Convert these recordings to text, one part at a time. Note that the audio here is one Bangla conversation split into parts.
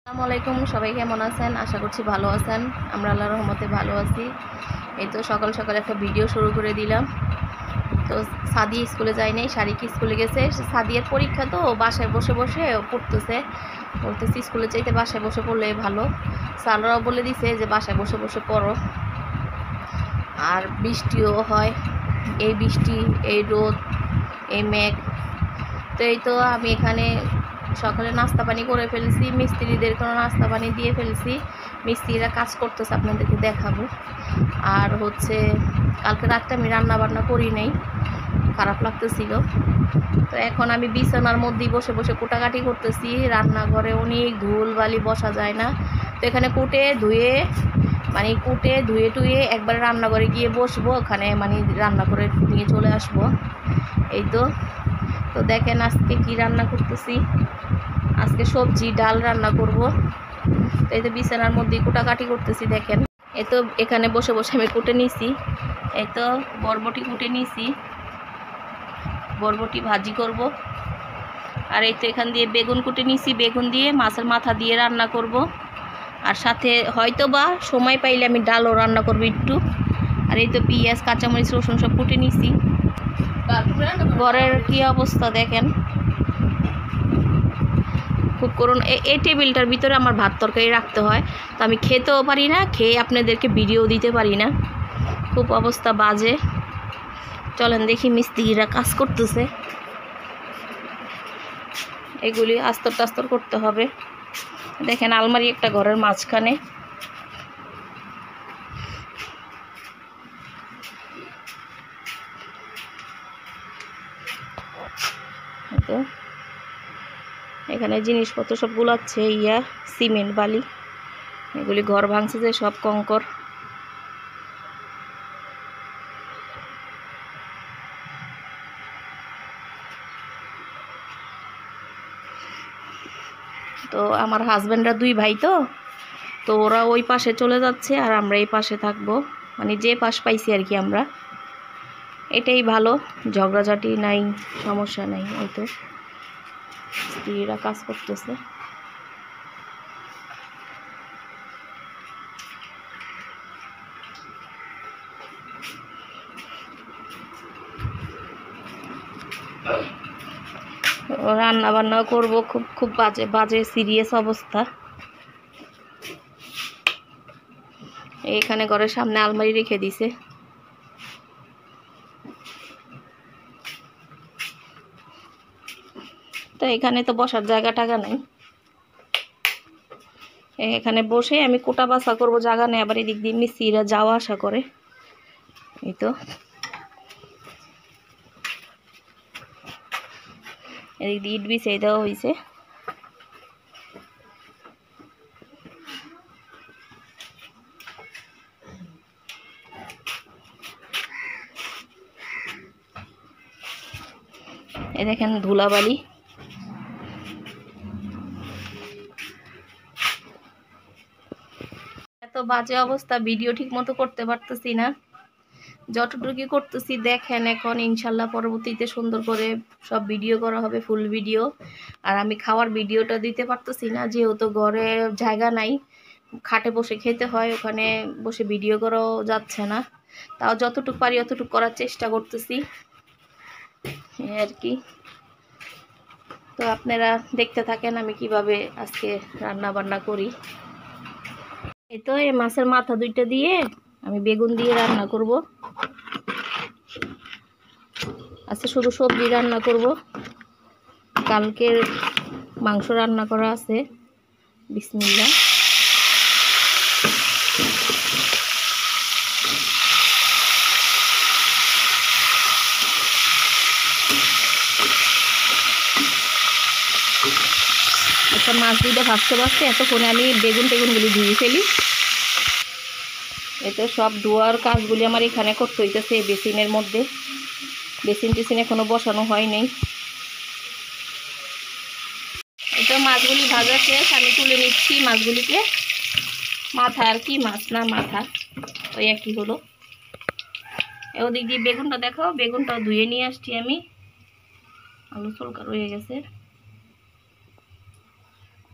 আসসালামু আলাইকুম, সবাই কেমন আছেন? আশা করছি ভালো আছেন। আমরা আল্লাহর রহমতে ভালো আছি। এই তো সকাল সকাল একটা ভিডিও শুরু করে দিলাম। তো সাদি স্কুলে যায় নাই, শারিক স্কুলে গেছে। সাদিয়ার পরীক্ষা তো বাসায় বসে বসে পড়তেছি স্কুলে চাইতে বাসায় বসে পড়লে ভালো। স্যাররাও বলে দিছে যে বাসায় বসে বসে পড়ো। আর বৃষ্টিও হয়, এই বৃষ্টি, এই রোদ, এই মেঘ। তো এই তো আমি এখানে সকালে নাস্তা পানি করে ফেলছি, মিস্ত্রিদের কোনো নাস্তা পানি দিয়ে ফেলছি। মিস্ত্রিরা কাজ করতেছে, আপনাদেরকে দেখাবো। আর কালকে রাতটা আমি রান্না বান্না করি নাই, খারাপ লাগতেছিল। তো এখন আমি বিছানার মধ্যেই বসে বসে কুটাকাটি করতেছি। রান্নাঘরে অনেক ধুল বালি, বসা যায় না। তো এখানে কুটে ধুয়ে টুয়ে একবারে রান্নাঘরে গিয়ে বসবো, ওখানে রান্না করে নিয়ে চলে আসবো। এই তো দেখেন আজকে কি রান্না করতেছি। আজকে সবজি ডাল রান্না করব। তো এই তো বিছানার মধ্যে কুটাকাটি করতেছি, দেখেন। এই তো এখানে বসে বসে আমি কুটে নিছি। এই তো বরবটি কুটে নিছি, বরবটি ভাজি করব। আর এই তো এখান দিয়ে বেগুন কুটে নিছি, বেগুন দিয়ে মাছের মাথা দিয়ে রান্না করব। আর সাথে হয়তো বা সময় পাইলে আমি ডালও রান্না করব একটু। আর এই তো পেঁয়াজ, কাঁচামরিচ, রসুন সব কুটে নিছি। ঘরের কি অবস্থা দেখেন, খুব করুন। এই টেবিলটার ভিতরে আমার ভাত তরকারি রাখতে হয়, তো আমি খেতেও পারি না, খেয়ে আপনাদেরকে ভিডিও দিতে পারি না, খুব অবস্থা বাজে। চলেন দেখি মিস্ত্রিরা কাজ করতেছে, এগুলি আস্তর টাস্তর করতে হবে। দেখেন আলমারি একটা ঘরের মাঝখানে। তো এখানে জিনিসপত্র সব গুলাচ্ছে, সিমেন্ট বালি, এগুলি ঘর ভাঙছে যে সব কঙ্কর। তো আমার হাজব্যান্ডরা দুই ভাই, তো ওরা ওই পাশে চলে যাচ্ছে আর আমরা এই পাশে থাকবো, যে পাশ পাইছি আর কি আমরা। এটাই ভালো, ঝগড়াঝাটি নাই, সমস্যা নাই। এই তো স্ত্রীরা কাজ করতেছে। রান্না বান্না করবো, খুব বাজে বাজে সিরিয়াস অবস্থা। এখানে ঘরের সামনে আলমারি রেখে দিছে। তো এখানে তো বসার জায়গা টাগা নাই, এখানে বসে আমি কোটা বাছা করবো, জায়গা নেই। আবার এদিক দিয়ে মিস্ত্রিরা যাওয়া আসা করে। এই তো এদিক দিয়ে ইট বিছিয়ে দেওয়া হয়েছে। এই দেখেন ধুলাবালি। এত বাজে অবস্থা, ভিডিও ঠিক মতো করতে পারতেছি না। যতটুকু করতেছি দেখেন, এখন ইনশাল্লাহ পরবর্তীতে সুন্দর করে সব ভিডিও করা হবে, ফুল ভিডিও। আর আমি খাওয়ার ভিডিওটা দিতে পারতেছি না, যেহেতু ঘরে জায়গা নাই, খাটে বসে খেতে হয়, ওখানে বসে ভিডিও করাও যাচ্ছে না। তাও যতটুকু পারি অতটুকু করার চেষ্টা করতেছি আর কি। তো আপনারা দেখতে থাকেন আমি কিভাবে আজকে রান্না বান্না করি। এই তো এই মাছের মাথা দুইটা দিয়ে আমি বেগুন দিয়ে রান্না করব। আজকে শুধু সবজি রান্না করব, কালকের মাংস রান্না করা আছে। বিসমিল্লাহ। একটা মাছ দুইটা ভাজতে এতক্ষণে আমি বেগুন টেগুনগুলি ধুয়ে ফেলি। এতে সব ধোয়ার কাজগুলি আমার এখানে করতে হইতেছে, এই বেসিনের মধ্যে। বেসিন টেসিন এখনো বসানো হয় নাই। এটা মাছগুলি ভাজা শেষ, আমি তুলে নিচ্ছি মাছগুলিকে। মাথা আর কি, মাছ না মাথা, ওই একই হলো। ওদিক দিয়ে বেগুনটা দেখো, বেগুনটা ধুয়ে নিয়ে আসছি আমি, আলু চলকা রয়ে গেছে।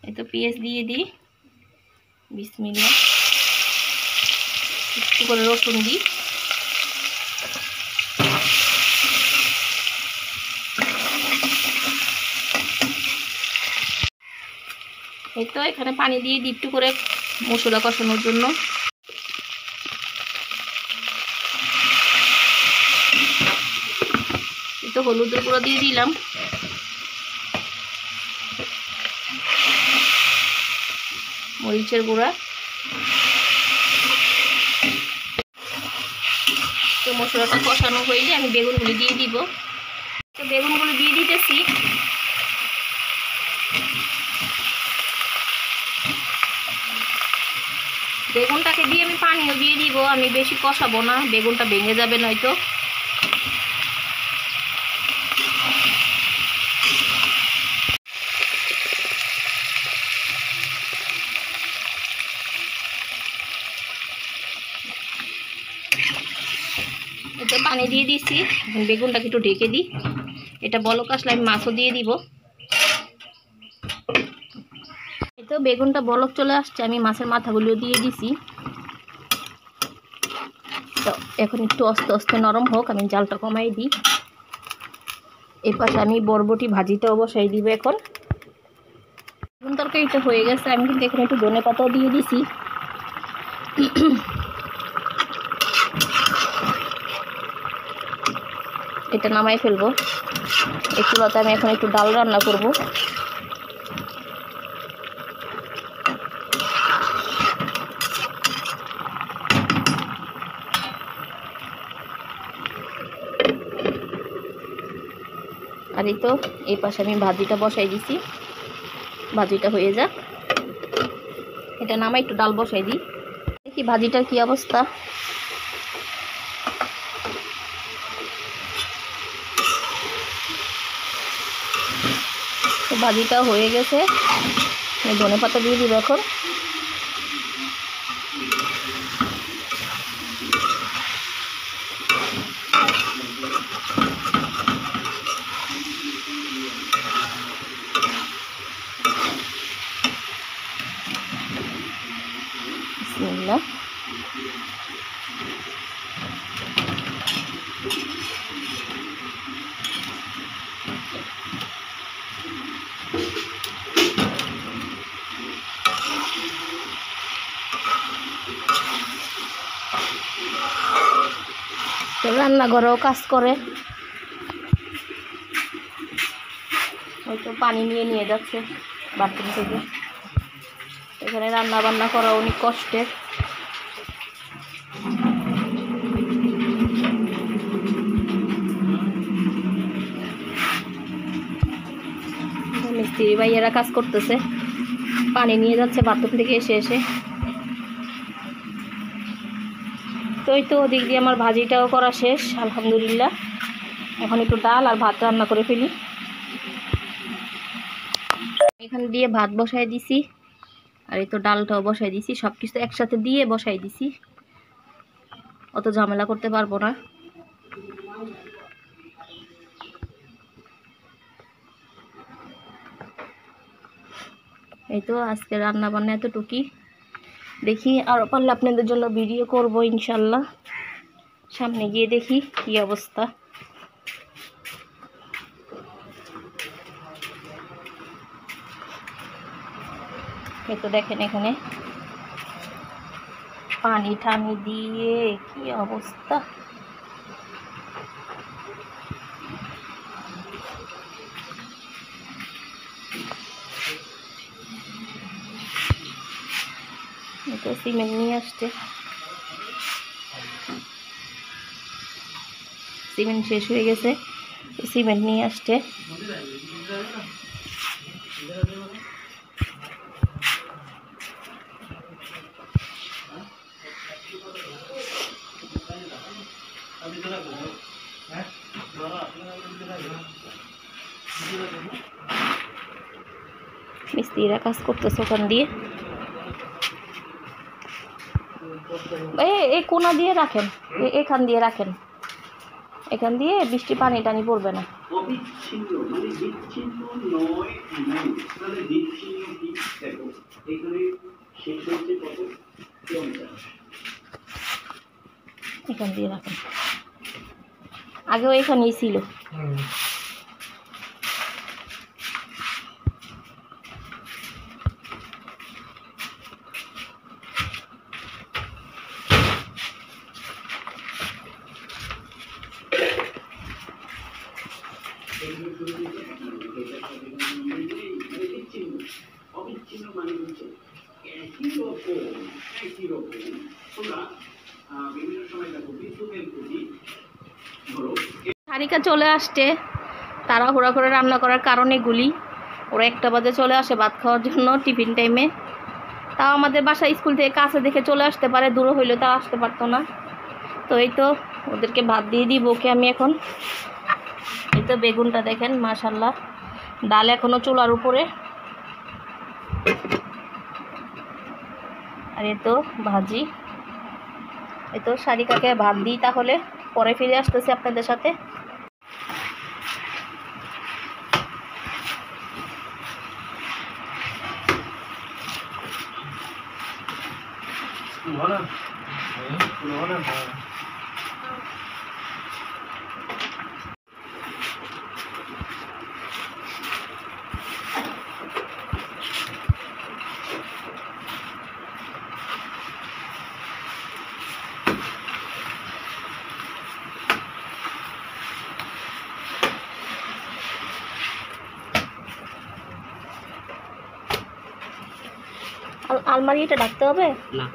এই তো পেঁয়াজ দিয়ে দিই। বিসমিল্লাহ। একটু করে রসুন দিই। এই তো এখানে পানি দিয়ে দিই একটু করে মশলা কষানোর জন্য। এই তো হলুদের গুঁড়ো দিয়ে দিলাম, মরিচের গুঁড়া। তো মশলাটা কষানো হইলে আমি বেগুনগুলি দিয়ে দিব। তো বেগুনগুলো দিয়ে দিতেছি। বেগুনটাকে দিয়ে আমি পানিও দিয়ে দিব, আমি বেশি কষাবো না, বেগুনটা ভেঙে যাবে নয়তো। এতে পানি দিয়ে দিচ্ছি, বেগুনটাকে একটু ঢেকে দিই। এটা বলক আসলে আমি মাছও দিয়ে দিব। এই তো বেগুনটা বলক চলে আসছে, আমি মাছের মাথাগুলো দিয়ে দিছি। তো এখন একটু আস্তে আস্তে নরম হোক, আমি জালটা কমাই দিই। এই পাশে আমি বরবটি ভাজিটাও বসাই দিব। এখন বেগুন তরকারিটা হয়ে গেছে, আমি কিন্তু এখানে একটু ধনেপাতাও দিয়ে দিছি। এটা নামাই ফেলবো। এই চুলাতে আমি এখন একটু ডাল রান্না করব। আর এই তো এই পাশে আমি ভাজিটা বসাই দিছি, ভাজিটা হয়ে যাক। এটা নামাই একটু ডাল বসাই দিই, দেখি ভাজিটার কি অবস্থা। তো ভাজিটা হয়ে গেছে, আমি ধনেপাতা দিয়ে দিব এখন। বিসমিল্লাহ। তো রান্নাঘরেও কাজ করে, হয়তো পানি নিয়ে যাচ্ছে বাথরুম থেকে। এখানে রান্না বান্না করা অনেক কষ্টের। মিস্ত্রি ভাইয়েরা কাজ করতেছে, পানি নিয়ে যাচ্ছে বাথরুম থেকে এসে। তো এই তো ওদিক দিয়ে আমার ভাজিটাও করা শেষ আলহামদুলিল্লাহ। এখন একটু ডাল আর ভাত রান্না করে ফেলি। এখান দিয়ে ভাত বসাই দিছি, আর এই তো ডালটাও বসাই দিছি। সব কিছু একসাথে দিয়ে বসাই দিছি, অত ঝামেলা করতে পারবো না। এই তো আজকে রান্না বান্না এতটুকুই। দেখি আরও পারলে আপনাদের জন্য ভিডিও করব ইনশাল্লাহ। সামনে গিয়ে দেখি কি অবস্থা। এই তো দেখেন এখানে পানি ঠানি দিয়ে কি অবস্থা। তো সিমেন্ট নিয়ে আসছে, সিমেন্ট শেষ হয়ে গেছে, সিমেন্ট নিয়ে আসছে। মিস্ত্রিরা কাজ করতেছে ওখান দিয়ে। এই কোনা দিয়ে রাখেন, এখান দিয়ে রাখেন, এখান দিয়ে বৃষ্টি পানি টানি পড়বে না। এখান দিয়ে রাখেন, আগেও এখানেই ছিল। সারিকা চলে আসছে, তাড়াহুড়া করে রান্না করার কারণে এগুলি। ওরা 1টা বাজে চলে আসে ভাত খাওয়ার জন্য টিফিন টাইমে। তাও আমাদের বাসা স্কুল থেকে কাছে দেখে চলে আসতে পারে, দূরে হইলে তাও আসতে পারতো না। তো এই তো ওদেরকে ভাত দিয়ে দিব ওকে আমি এখন। এই তো বেগুনটা দেখেন মাশাল্লাহ, ডাল এখনো চুলার উপরে। আর এই তো ভাজি। এই তো সারিকাকে ভাত দিই, তাহলে পরে ফিরে আসতেছি আপনাদের সাথে। আলমারিটা ঢাকতে হবে না?